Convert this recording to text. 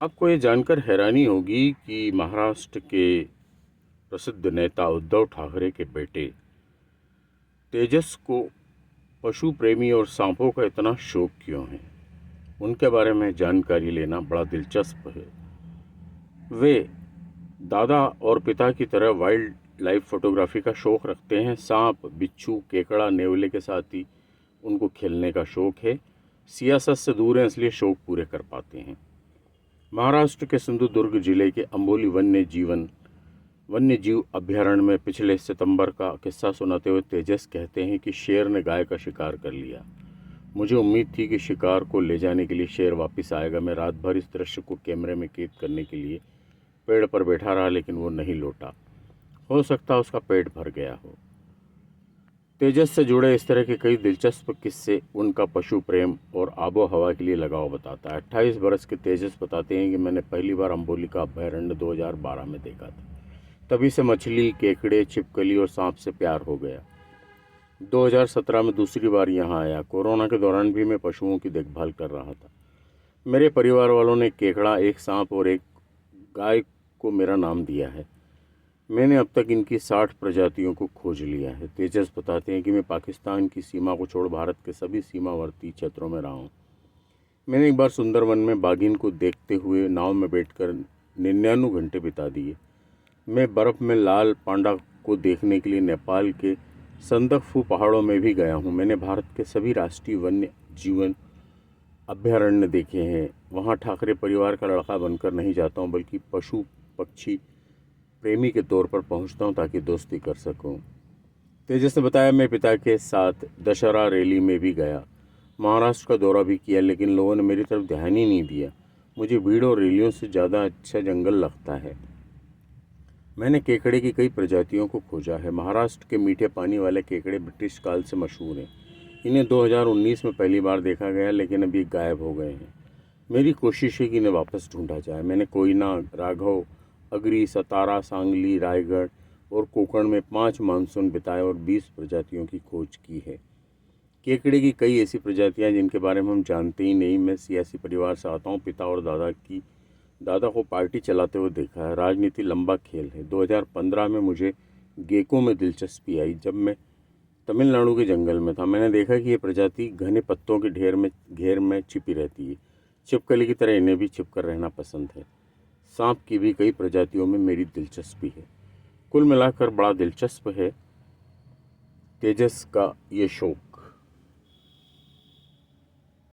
आपको ये जानकर हैरानी होगी कि महाराष्ट्र के प्रसिद्ध नेता उद्धव ठाकरे के बेटे तेजस को पशु प्रेमी और सांपों का इतना शौक क्यों है। उनके बारे में जानकारी लेना बड़ा दिलचस्प है। वे दादा और पिता की तरह वाइल्ड लाइफ फोटोग्राफी का शौक रखते हैं। सांप, बिच्छू, केकड़ा, नेवले के साथ ही उनको खेलने का शौक है। सियासत से दूर हैं, इसलिए शौक पूरे कर पाते हैं। महाराष्ट्र के सिंधुदुर्ग जिले के अंबोली वन्य जीव अभयारण्य में पिछले सितंबर का किस्सा सुनाते हुए तेजस कहते हैं कि शेर ने गाय का शिकार कर लिया। मुझे उम्मीद थी कि शिकार को ले जाने के लिए शेर वापस आएगा। मैं रात भर इस दृश्य को कैमरे में कैद करने के लिए पेड़ पर बैठा रहा, लेकिन वो नहीं लौटा। हो सकता उसका पेट भर गया हो। तेजस से जुड़े इस तरह के कई दिलचस्प किस्से उनका पशु प्रेम और आबो हवा के लिए लगाव बताता है। 28 बरस के तेजस बताते हैं कि मैंने पहली बार अंबोली का अभयारण्य 2012 में देखा था। तभी से मछली, केकड़े, छिपकली और सांप से प्यार हो गया। 2017 में दूसरी बार यहाँ आया। कोरोना के दौरान भी मैं पशुओं की देखभाल कर रहा था। मेरे परिवार वालों ने केकड़ा, एक सांप और एक गाय को मेरा नाम दिया है। मैंने अब तक इनकी 60 प्रजातियों को खोज लिया है। तेजस बताते हैं कि मैं पाकिस्तान की सीमा को छोड़ भारत के सभी सीमावर्ती क्षेत्रों में रहा हूँ। मैंने एक बार सुंदरवन में बाघिन को देखते हुए नाव में बैठकर 99 घंटे बिता दिए। मैं बर्फ़ में लाल पांडा को देखने के लिए नेपाल के संदकफू पहाड़ों में भी गया हूँ। मैंने भारत के सभी राष्ट्रीय वन्य जीवन अभयारण्य देखे हैं। वहाँ ठाकरे परिवार का लड़का बनकर नहीं जाता हूँ, बल्कि पशु पक्षी प्रेमी के तौर पर पहुंचता हूं ताकि दोस्ती कर सकूं। तेजस ने बताया, मैं पिता के साथ दशहरा रैली में भी गया। महाराष्ट्र का दौरा भी किया, लेकिन लोगों ने मेरी तरफ ध्यान ही नहीं दिया। मुझे भीड़ और रैलियों से ज़्यादा अच्छा जंगल लगता है। मैंने केकड़े की कई प्रजातियों को खोजा है। महाराष्ट्र के मीठे पानी वाले केकड़े ब्रिटिश काल से मशहूर हैं। इन्हें 2019 में पहली बार देखा गया, लेकिन अभी गायब हो गए हैं। मेरी कोशिश है कि इन्हें वापस ढूंढा जाए। मैंने कोयना, राघव, अगरी, सतारा, सांगली, रायगढ़ और कोकण में 5 मानसून बिताए और 20 प्रजातियों की खोज की है। केकड़े की कई ऐसी प्रजातियां जिनके बारे में हम जानते ही नहीं। मैं सियासी परिवार से आता हूं। पिता और दादा को पार्टी चलाते हुए देखा है। राजनीति लंबा खेल है। 2015 में मुझे गेको में दिलचस्पी आई। जब मैं तमिलनाडु के जंगल में था, मैंने देखा कि ये प्रजाति घने पत्तों के घेर में छिपी रहती है। छिपकली की तरह इन्हें भी छिपकर रहना पसंद है। सांप की भी कई प्रजातियों में मेरी दिलचस्पी है। कुल मिलाकर बड़ा दिलचस्प है तेजस का ये शौक।